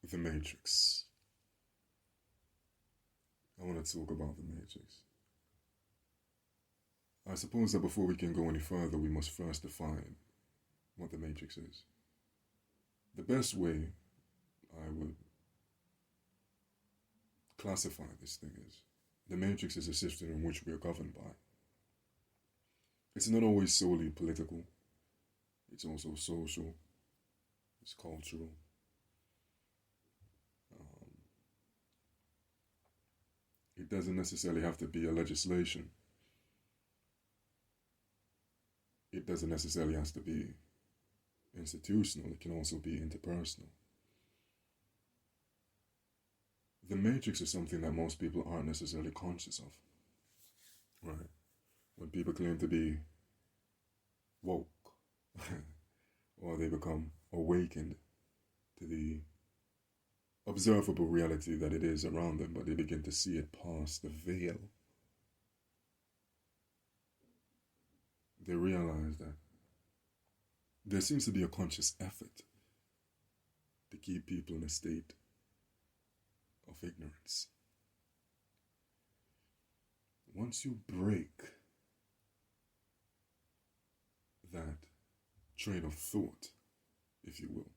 The Matrix. I want to talk about the Matrix. I suppose that before we can go any further, we must first define what the Matrix is. The best way I would classify this thing is the Matrix is a system in which we are governed by. It's not always solely political, it's also social, it's cultural. Um, it doesn't necessarily have to be a legislation. It doesn't necessarily have to be institutional, it can also be interpersonal. The matrix is something that most people aren't necessarily conscious of, right? When people claim to be woke, or they become awakened to the observable reality that it is around them, but they begin to see it past the veil, they realize that there seems to be a conscious effort to keep people in a state of ignorance. Once you break that train of thought, if you will,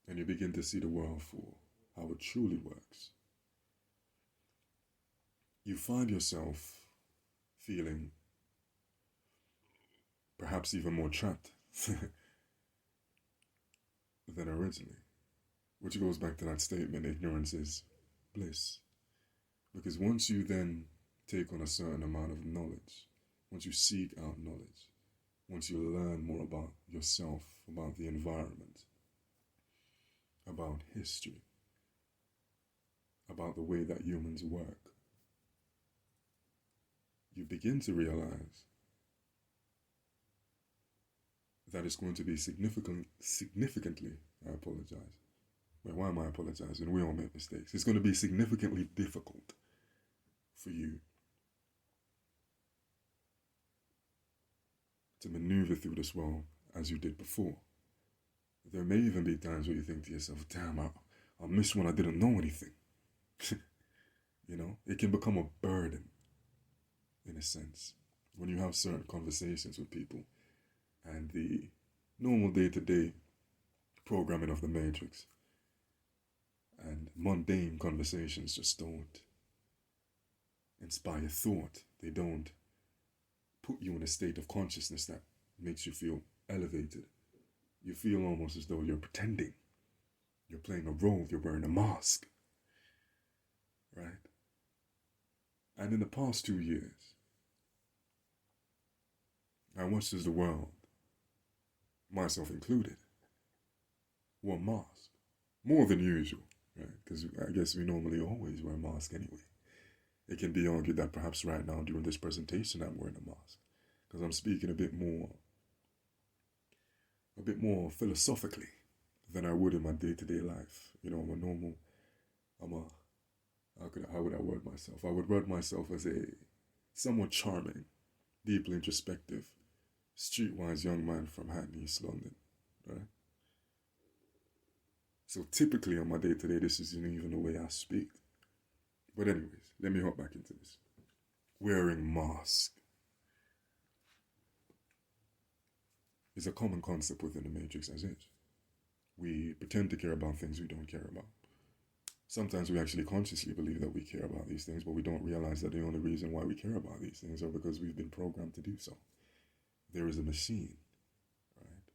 and you begin to see the world for how it truly works, you find yourself feeling perhaps even more trapped than originally. Which goes back to that statement, ignorance is bliss. Because once you then take on a certain amount of knowledge, once you seek out knowledge, once you learn more about yourself, about the environment, about history, about the way that humans work, you begin to realize that it's going to be significantly, I apologize. Wait, why am I apologizing? We all make mistakes. It's going to be significantly difficult for you to maneuver through this world as you did before. There may even be times where you think to yourself, damn, I missed when I didn't know anything. You know, it can become a burden in a sense when you have certain conversations with people and the normal day-to-day programming of the matrix and mundane conversations just don't inspire thought. They don't put you in a state of consciousness that makes you feel elevated. You feel almost as though you're pretending. You're playing a role. You're wearing a mask. Right? And in the past 2 years, I watched as the world, myself included, wore masks. More than usual. Right? Because I guess we normally always wear a mask anyway. It can be argued that perhaps right now during this presentation I'm wearing a mask because I'm speaking a bit more philosophically than I would in my day-to-day life. You know, how would I word myself? I would word myself as a somewhat charming, deeply introspective, streetwise young man from Hackney, East London, right? So typically on my day-to-day, this isn't even the way I speak. But anyways, let me hop back into this. Wearing mask is a common concept within the Matrix as is. We pretend to care about things we don't care about. Sometimes we actually consciously believe that we care about these things, but we don't realize that the only reason why we care about these things are because we've been programmed to do so. There is a machine, right?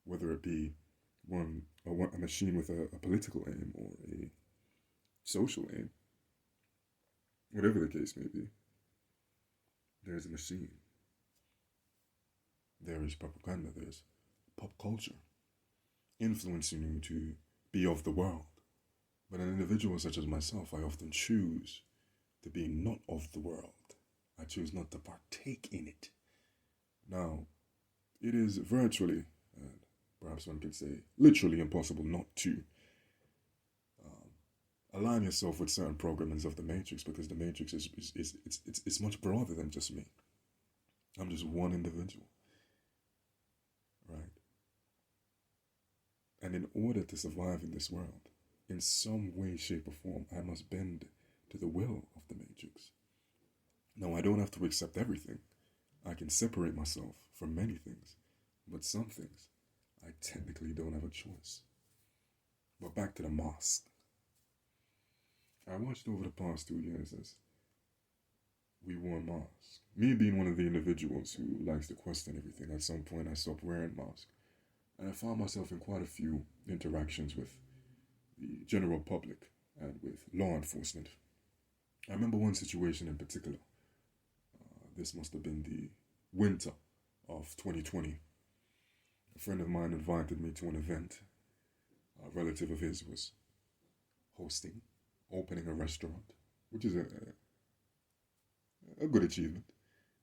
Whether it be a machine with a political aim or a social aim, whatever the case may be, there's a machine. There is propaganda, there's pop culture, influencing you to be of the world. But an individual such as myself, I often choose to be not of the world. I choose not to partake in it. Now, it is virtually, and perhaps one could say literally impossible not to align yourself with certain programmings of the Matrix, because the Matrix is much broader than just me. I'm just one individual, right? in order to survive in this world, in some way, shape, or form, I must bend to the will of the Matrix. Now, I don't have to accept everything. I can separate myself from many things, but some things I technically don't have a choice. But back to the mosque. I watched over the past 2 years as we wore masks. Me being one of the individuals who likes to question everything, at some point I stopped wearing masks. And I found myself in quite a few interactions with the general public and with law enforcement. I remember one situation in particular. This must have been the winter of 2020. A friend of mine invited me to an event. A relative of his was hosting, opening a restaurant, which is a good achievement.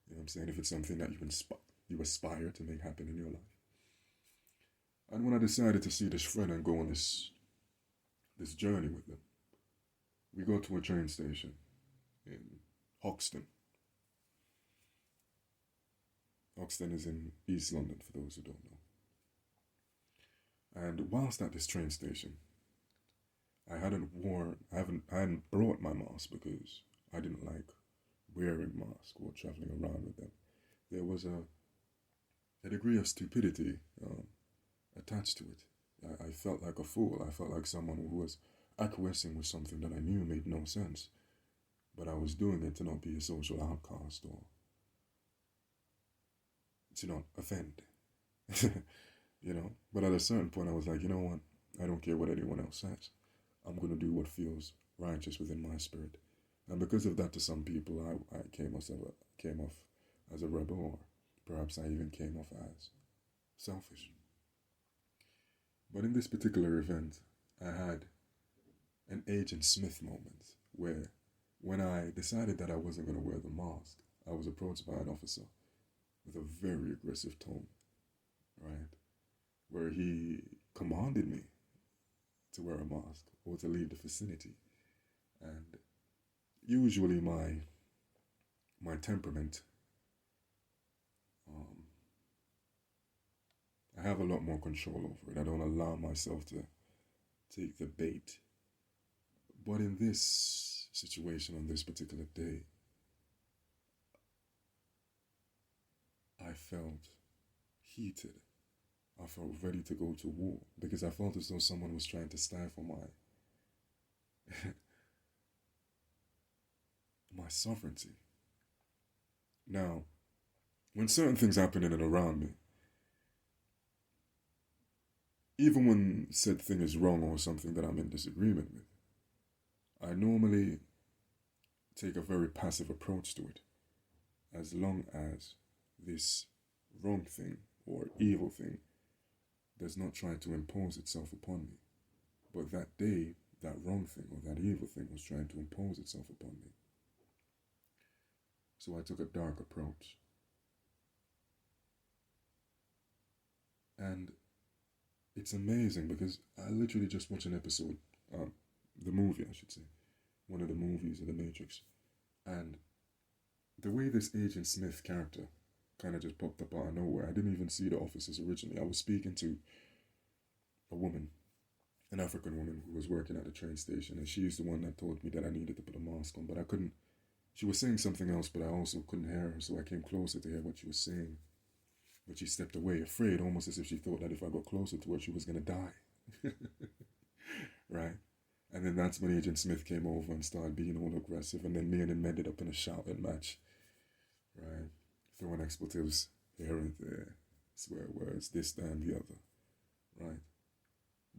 You know what I'm saying? If it's something that you aspire to make happen in your life. And when I decided to see this friend and go on this journey with them, we go to a train station in Hoxton. Hoxton is in East London, for those who don't know. And whilst at this train station, I hadn't brought my mask because I didn't like wearing masks or traveling around with them. There was a degree of stupidity attached to it. I felt like a fool. I felt like someone who was acquiescing with something that I knew made no sense. But I was doing it to not be a social outcast or to not offend. But at a certain point I was like, you know what? I don't care what anyone else says. I'm going to do what feels righteous within my spirit. And because of that, to some people, I came off as a rebel, or perhaps I even came off as selfish. But in this particular event, I had an Agent Smith moment where when I decided that I wasn't going to wear the mask, I was approached by an officer with a very aggressive tone, right? Where he commanded me to wear a mask or to leave the vicinity. And usually my temperament, I have a lot more control over it. I don't allow myself to take the bait. But in this situation, on this particular day, I felt heated. I felt ready to go to war because I felt as though someone was trying to stifle my sovereignty. Now, when certain things happen in and around me, even when said thing is wrong or something that I'm in disagreement with, I normally take a very passive approach to it, as long as this wrong thing or evil thing does not try to impose itself upon me. But that day, that wrong thing or that evil thing was trying to impose itself upon me. So I took a dark approach. And it's amazing because I literally just watched an episode, the movie, I should say, one of the movies of The Matrix. And the way this Agent Smith character kind of just popped up out of nowhere, I didn't even see the officers originally. I was speaking to a woman, an African woman who was working at the train station, and she's the one that told me that I needed to put a mask on, but I couldn't. She was saying something else, but I also couldn't hear her, so I came closer to hear what she was saying. But she stepped away, afraid, almost as if she thought that if I got closer to her, she was going to die. Right? And then that's when Agent Smith came over and started being all aggressive, and then me and him ended up in a shouting match. Right? Throwing expletives here and there, swear words, this, that, and the other. Right?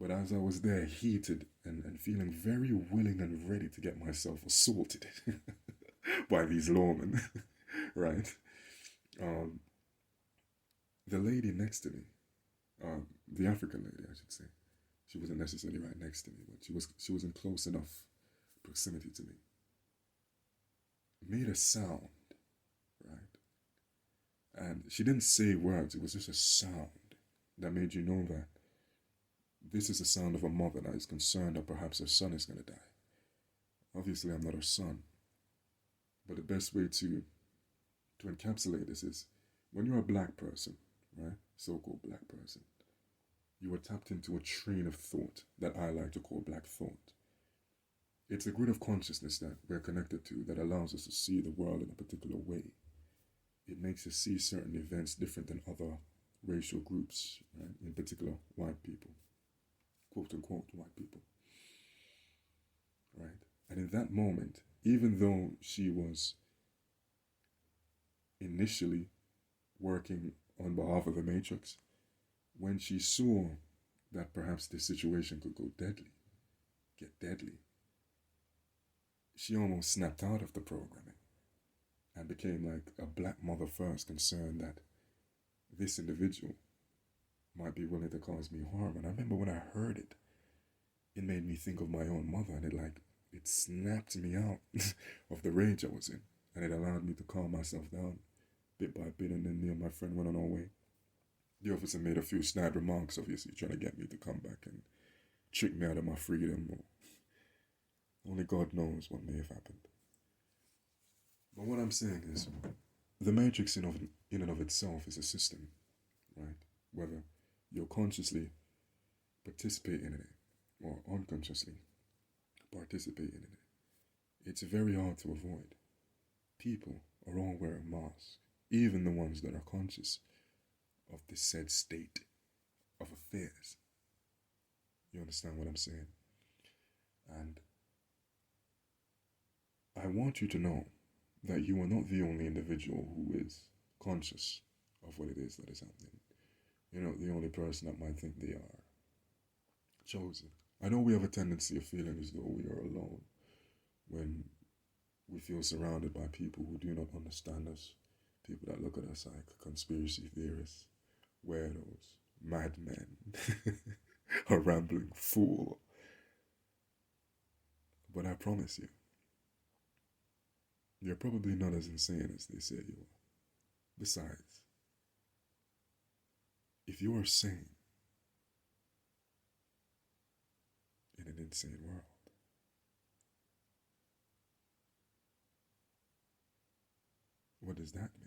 But as I was there, heated and feeling very willing and ready to get myself assaulted by these lawmen, right? The lady next to me, the African lady, I should say, she wasn't necessarily right next to me, but she was in close enough proximity to me, made a sound, right? And she didn't say words, it was just a sound that made you know that this is the sound of a mother that is concerned that perhaps her son is going to die. Obviously, I'm not her son. But the best way to encapsulate this is when you're a black person, right? So-called black person, You are tapped into a train of thought that I like to call black thought. It's a grid of consciousness that we're connected to that allows us to see the world in a particular way. It makes us see certain events different than other racial groups, right? In particular, white people, quote unquote, white people, right? And in that moment, even though she was initially working on behalf of the Matrix, when she saw that perhaps this situation could go get deadly, she almost snapped out of the programming and became like a black mother first, concerned that this individual might be willing to cause me harm. And I remember when I heard it, it made me think of my own mother, and it snapped me out of the rage I was in, and it allowed me to calm myself down bit by bit. And then me and my friend went on our way. The officer made a few snide remarks, obviously trying to get me to come back and trick me out of my freedom. Only God knows what may have happened. But what I'm saying is, the Matrix in and of itself is a system, right? Whether you're consciously participating in it or unconsciously participating in it, it's very hard to avoid. People are all wearing masks, even the ones that are conscious of the said state of affairs. You understand what I'm saying? And I want you to know that you are not the only individual who is conscious of what it is that is happening. You're not the only person that might think they are chosen. I know we have a tendency of feeling as though we are alone when we feel surrounded by people who do not understand us, people that look at us like conspiracy theorists, weirdos, madmen, a rambling fool. But I promise you, you're probably not as insane as they say you are. Besides, if you are sane in an insane world, what does that mean?